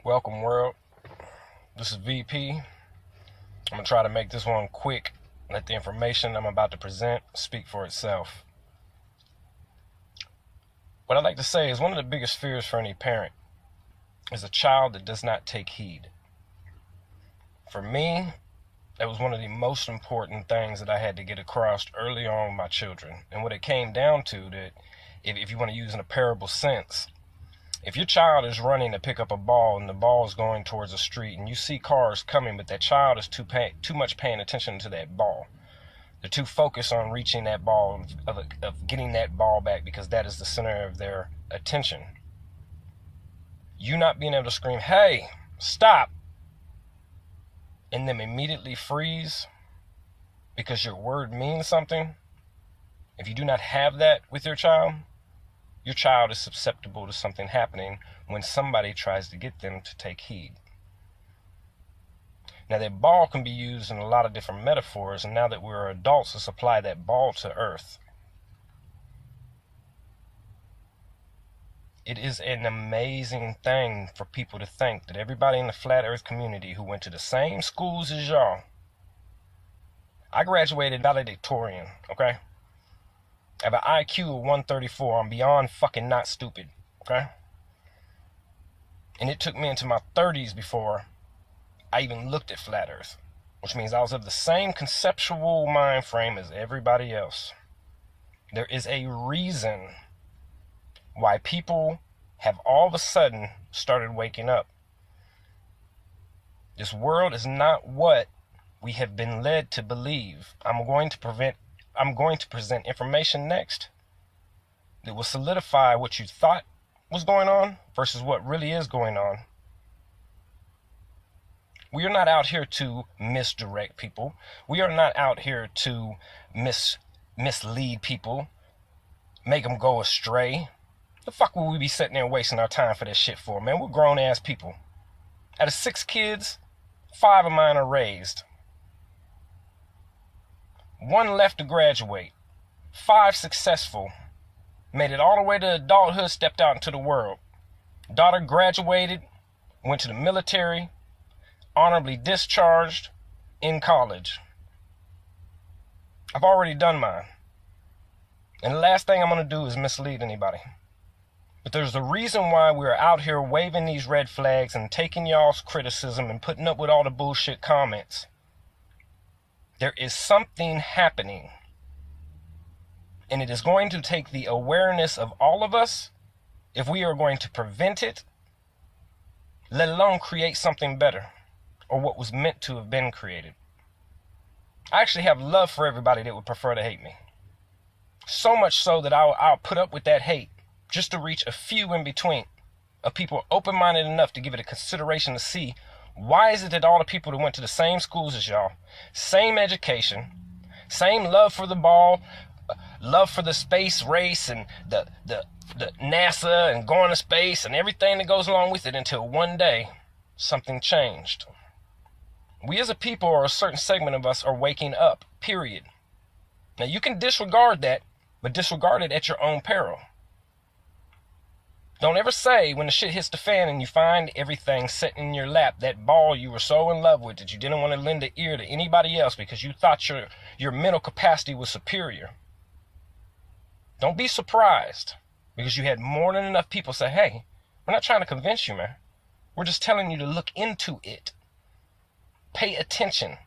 Welcome, world. This is VP. I'm going to try to make this one quick. Let the information I'm about to present speak for itself. What I'd like to say is one of the biggest fears for any parent is a child that does not take heed. For me, that was one of the most important things that I had to get across early on with my children. And what it came down to, that if you want to use in a parable sense, if your child is running to pick up a ball and the ball is going towards a street and you see cars coming, but that child is too much paying attention to that ball. They're too focused on reaching that ball, of getting that ball back, because that is the center of their attention. You not being able to scream, "Hey, stop," and them immediately freeze because your word means something. If you do not have that with your child is susceptible to something happening when somebody tries to get them to take heed. Now, that ball can be used in a lot of different metaphors, and now that we're adults, let's apply that ball to earth. It is an amazing thing for people to think that everybody in the flat earth community who went to the same schools as y'all. I graduated valedictorian, okay? I have an IQ of 134. I'm beyond fucking not stupid, okay? And it took me into my 30s before I even looked at flat earth, which means I was of the same conceptual mind frame as everybody else. There is a reason why people have all of a sudden started waking up. This world is not what we have been led to believe. I'm going to present information next that will solidify what you thought was going on versus what really is going on. We are not out here to misdirect people. We are not out here to mislead people, make them go astray. The fuck would we be sitting there wasting our time for that shit for, man? We're grown-ass people. Out of 6 kids, 5 of mine are raised. 1 left to graduate. 5 successful. Made it all the way to adulthood, stepped out into the world. Daughter graduated, went to the military, honorably discharged, in college. I've already done mine. And the last thing I'm going to do is mislead anybody. But there's a reason why we're out here waving these red flags and taking y'all's criticism and putting up with all the bullshit comments. There is something happening. And it is going to take the awareness of all of us if we are going to prevent it, let alone create something better, or what was meant to have been created. I actually have love for everybody that would prefer to hate me. So much so that I'll put up with that hate just to reach a few in between of people open-minded enough to give it a consideration to see, why is it that all the people that went to the same schools as y'all, same education, same love for the ball, love for the space race and the NASA and going to space and everything that goes along with it, until one day something changed. We as a people, or a certain segment of us, are waking up, period. Now you can disregard that, but disregard it at your own peril. Don't ever say when the shit hits the fan and you find everything sitting in your lap, that ball you were so in love with that you didn't want to lend an ear to anybody else because you thought your mental capacity was superior. Don't be surprised because you had more than enough people say, "Hey, we're not trying to convince you, man. We're just telling you to look into it. Pay attention."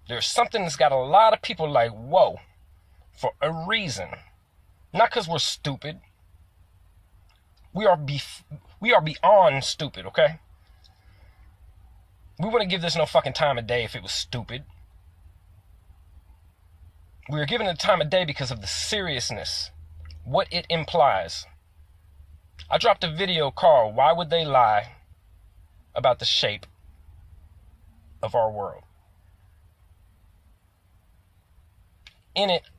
There's something that's got a lot of people like, whoa, for a reason. Not because we're stupid. We are beyond stupid, okay? We wouldn't give this no fucking time of day if it was stupid. We are giving it time of day because of the seriousness, what it implies. I dropped a video called "Why Would They Lie About the Shape of Our World?" In it,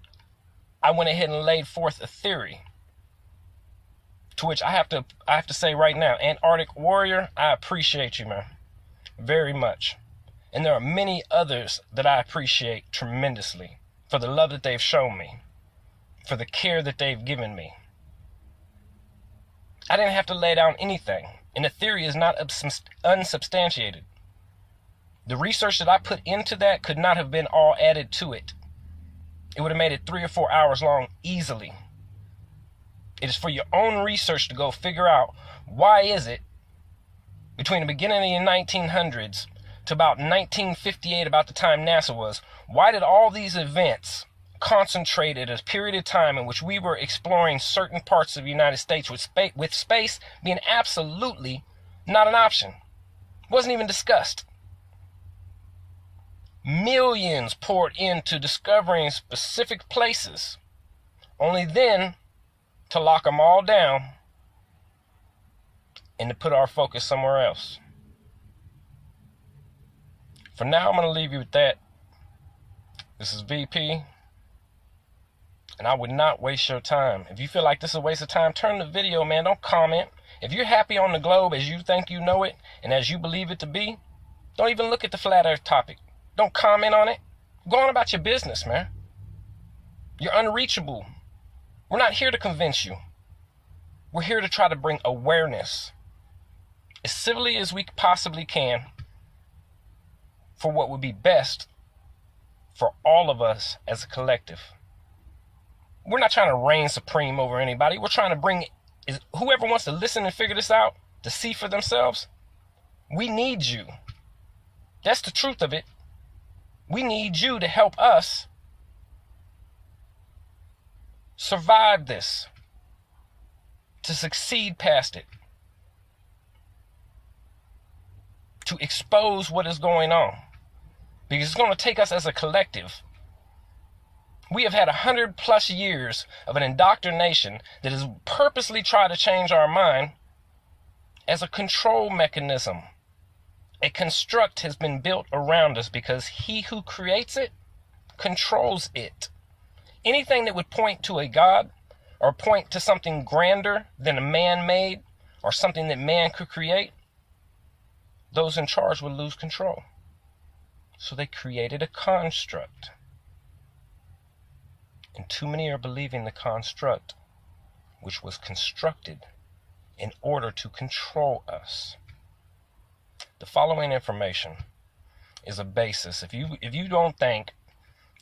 I went ahead and laid forth a theory, to which I have to say right now, Antarctic Warrior, I appreciate you, man, very much. And there are many others that I appreciate tremendously for the love that they've shown me, for the care that they've given me. I didn't have to lay down anything. And the theory is not unsubstantiated. The research that I put into that could not have been all added to it. It would have made it 3 or 4 hours long easily. It is for your own research to go figure out why is it between the beginning of the 1900s to about 1958, about the time NASA was, why did all these events concentrate at a period of time in which we were exploring certain parts of the United States with space being absolutely not an option? It wasn't even discussed. Millions poured into discovering specific places, only then to lock them all down and to put our focus somewhere else. For now, I'm going to leave you with that. This is VP, and I would not waste your time. If you feel like this is a waste of time, turn the video, man. Don't comment. If you're happy on the globe as you think you know it and as you believe it to be, don't even look at the flat earth topic. Don't comment on it. Go on about your business, man. You're unreachable. We're not here to convince you. We're here to try to bring awareness as civilly as we possibly can for what would be best for all of us as a collective. We're not trying to reign supreme over anybody. We're trying to bring whoever wants to listen and figure this out to see for themselves. We need you. That's the truth of it. We need you to help us survive this, to succeed past it, to expose what is going on. Because it's going to take us as a collective. We have had 100+ years of an indoctrination that has purposely tried to change our mind as a control mechanism. A construct has been built around us because he who creates it controls it. Anything that would point to a God or point to something grander than a man-made or something that man could create, those in charge would lose control. So they created a construct. And too many are believing the construct, which was constructed in order to control us. The following information is a basis. If you don't think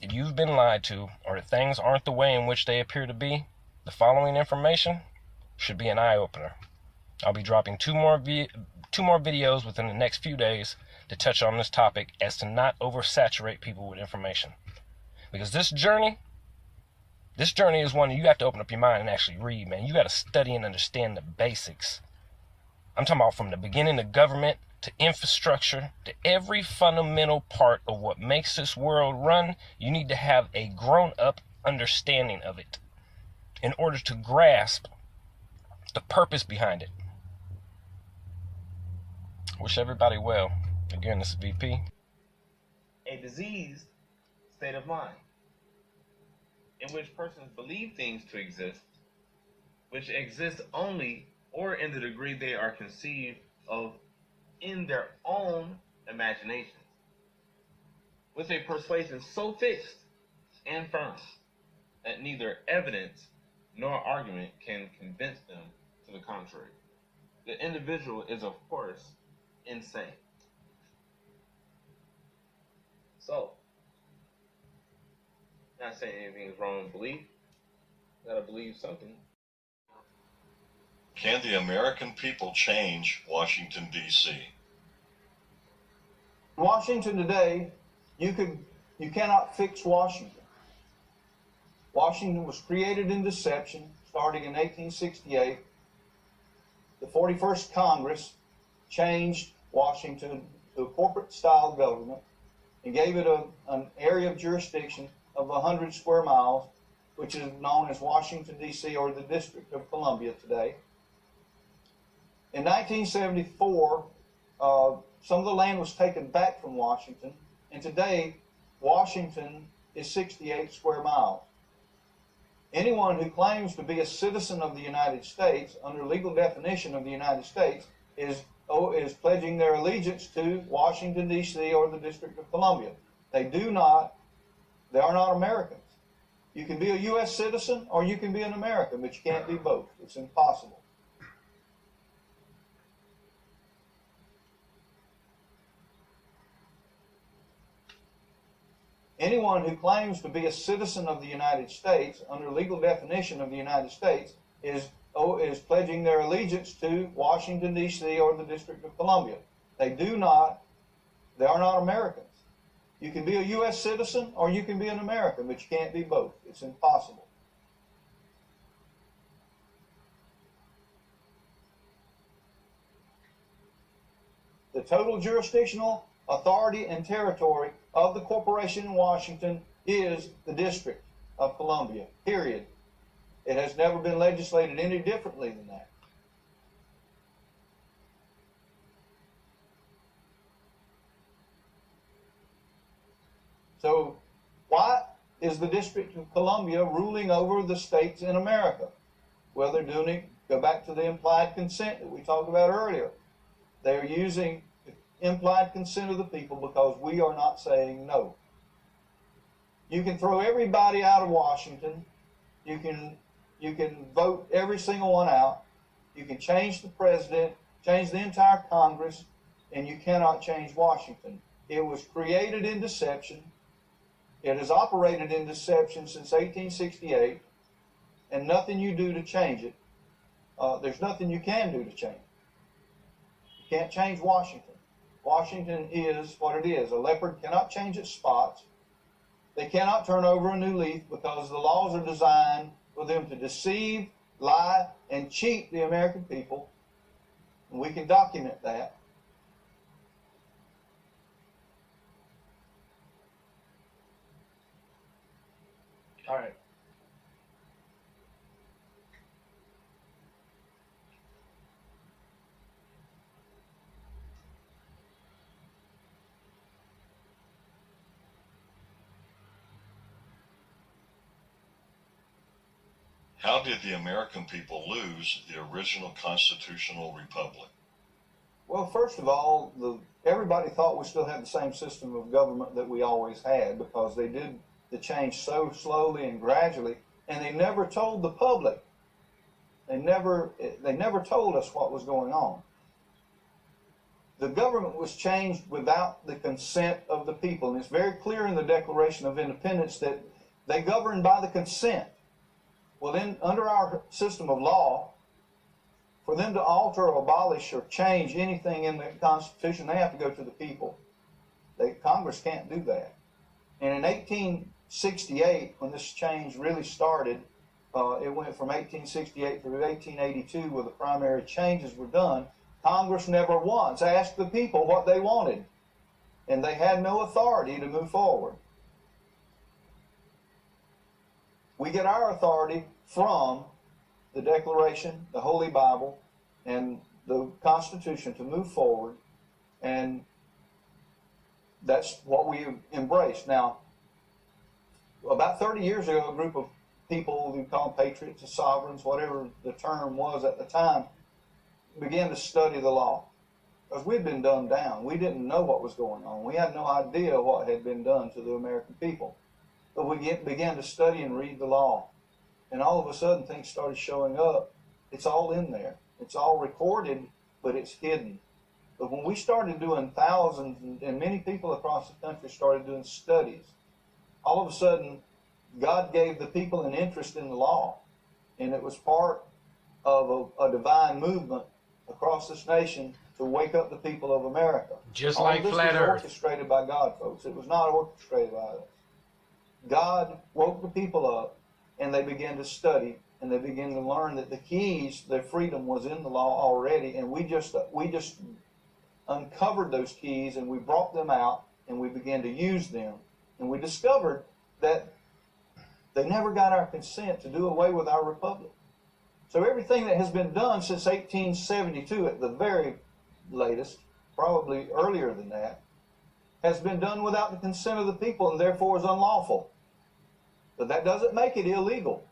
that you've been lied to or that things aren't the way in which they appear to be, the following information should be an eye-opener. I'll be dropping two more videos within the next few days to touch on this topic as to not oversaturate people with information. Because this journey is one you have to open up your mind and actually read, man. You got to study and understand the basics. I'm talking about from the beginning of government to infrastructure to every fundamental part of what makes this world run. You need to have a grown-up understanding of it in order to grasp the purpose behind it. Wish everybody well. Again, this is VP. A diseased state of mind in which persons believe things to exist, which exist only or in the degree they are conceived of in their own imaginations, with a persuasion so fixed and firm that neither evidence nor argument can convince them to the contrary. The individual is, of course, insane. So, not saying anything is wrong with belief. You gotta believe something. Can the American people change Washington, D.C.? Washington today, you cannot fix Washington. Washington was created in deception, starting in 1868. The 41st Congress changed Washington to a corporate-style government and gave it an area of jurisdiction of 100 square miles, which is known as Washington, D.C., or the District of Columbia today. In 1974, some of the land was taken back from Washington, and today Washington is 68 square miles. Anyone who claims to be a citizen of the United States, under legal definition of the United States, is pledging their allegiance to Washington, D.C. or the District of Columbia. They are not Americans. You can be a U.S. citizen or you can be an American, but you can't be both. It's impossible. Anyone who claims to be a citizen of the United States, under legal definition of the United States, is pledging their allegiance to Washington, D.C. or the District of Columbia. They are not Americans. You can be a U.S. citizen or you can be an American, but you can't be both. It's impossible. The total jurisdictional authority and territory of the corporation in Washington is the District of Columbia, period. It has never been legislated any differently than that. So why is the District of Columbia ruling over the states in America? Well, they're doing it, go back to the implied consent that we talked about earlier. They're using the implied consent of the people because we are not saying no. You can throw everybody out of Washington. You can vote every single one out. You can change the president, change the entire Congress, and you cannot change Washington. It was created in deception. It has operated in deception since 1868, and nothing you do to change it. There's nothing you can do to change it. You can't change Washington. Washington is what it is. A leopard cannot change its spots. They cannot turn over a new leaf because the laws are designed for them to deceive, lie, and cheat the American people. And we can document that. All right. How did the American people lose the original constitutional republic? Well, first of all, everybody thought we still had the same system of government that we always had because they did the change so slowly and gradually, and they never told the public. They never told us what was going on. The government was changed without the consent of the people, and it's very clear in the Declaration of Independence that they govern by the consent. Well, then, under our system of law, for them to alter or abolish or change anything in the Constitution, they have to go to the people. Congress can't do that. And in 1868, when this change really started, it went from 1868 through 1882 where the primary changes were done. Congress never once asked the people what they wanted, and they had no authority to move forward. We get our authority from the Declaration, the Holy Bible, and the Constitution to move forward, and that's what we embrace. Now, about 30 years ago, a group of people who call them patriots or sovereigns, whatever the term was at the time, began to study the law. Because we'd been dumbed down. We didn't know what was going on. We had no idea what had been done to the American people. But we began to study and read the law. And all of a sudden, things started showing up. It's all in there. It's all recorded, but it's hidden. But when we started doing thousands, and many people across the country started doing studies, all of a sudden, God gave the people an interest in the law. And it was part of a divine movement across this nation to wake up the people of America. Just all like of this Flat was Earth. orchestrated by God, folks. It was not orchestrated by us. God woke the people up, and they began to study, and they began to learn that the keys, their freedom was in the law already, and we just uncovered those keys, and we brought them out, and we began to use them. And we discovered that they never got our consent to do away with our republic. So everything that has been done since 1872 at the very latest, probably earlier than that, has been done without the consent of the people and therefore is unlawful. But that doesn't make it illegal.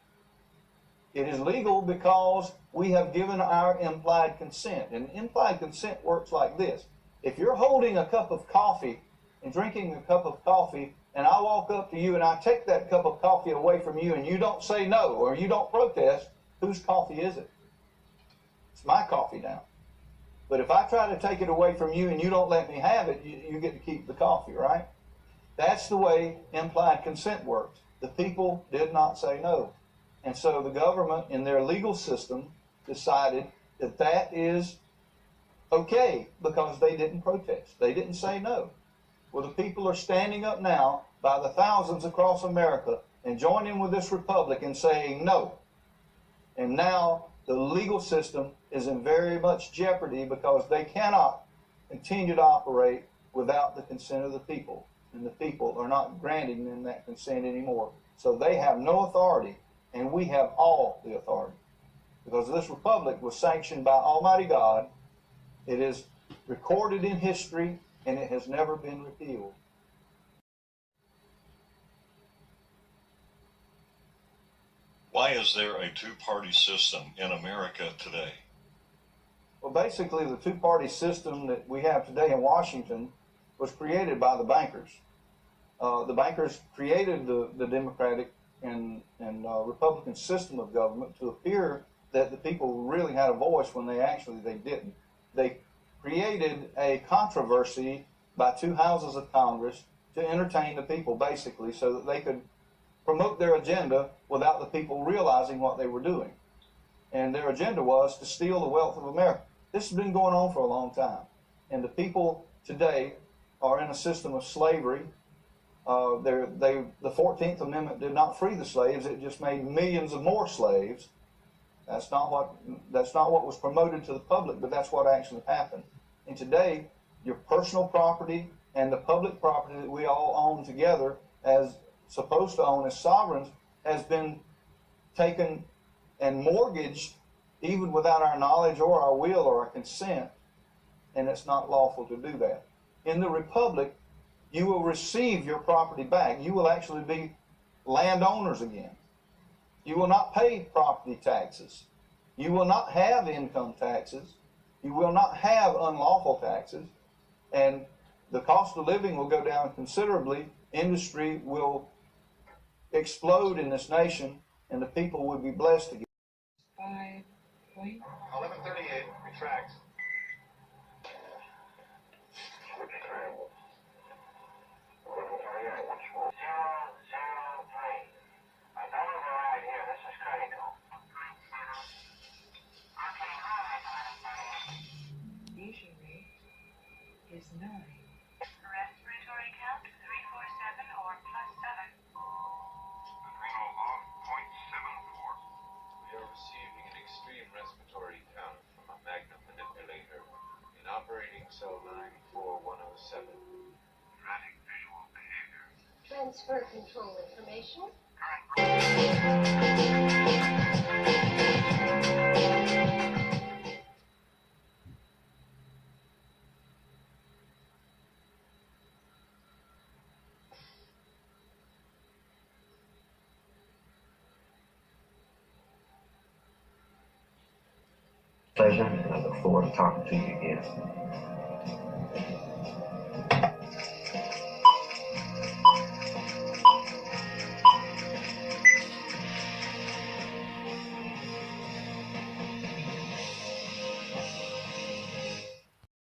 It is legal because we have given our implied consent. And implied consent works like this. If you're holding a cup of coffee and drinking a cup of coffee, and I walk up to you and I take that cup of coffee away from you and you don't say no or you don't protest, whose coffee is it? It's my coffee now. But if I try to take it away from you and you don't let me have it, you get to keep the coffee, right? That's the way implied consent works. The people did not say no. And so the government, in their legal system, decided that that is okay because they didn't protest. They didn't say no. Well, the people are standing up now by the thousands across America and joining with this republic and saying no. And now the legal system is in very much jeopardy because they cannot continue to operate without the consent of the people. And the people are not granting them that consent anymore. So they have no authority, and we have all the authority. Because this republic was sanctioned by Almighty God. It is recorded in history, and it has never been repealed. Why is there a two-party system in America today? Well, basically, the two-party system that we have today in Washington was created by the bankers. The bankers created the Democratic and Republican system of government to appear that the people really had a voice when they didn't. They created a controversy by two houses of Congress to entertain the people, basically, so that they could promote their agenda without the people realizing what they were doing. And their agenda was to steal the wealth of America. This has been going on for a long time. And the people today are in a system of slavery. The 14th Amendment did not free the slaves. It just made millions of more slaves. That's not what was promoted to the public, but that's what actually happened. And today, your personal property and the public property that we all own together as supposed to own as sovereigns has been taken and mortgaged even without our knowledge or our will or our consent, and it's not lawful to do that. In the Republic, you will receive your property back. You will actually be landowners again. You will not pay property taxes. You will not have income taxes. You will not have unlawful taxes. And the cost of living will go down considerably. Industry will explode in this nation, and the people will be blessed again. 1138, retract. Lesion rate is 9. Respiratory count 347 or +7. Adrenal log 0.74. We are receiving an extreme respiratory count from a Magnum manipulator in operating cell 94107. Erratic visual behavior. Transfer control information. Pleasure, and I look forward to talking to you again.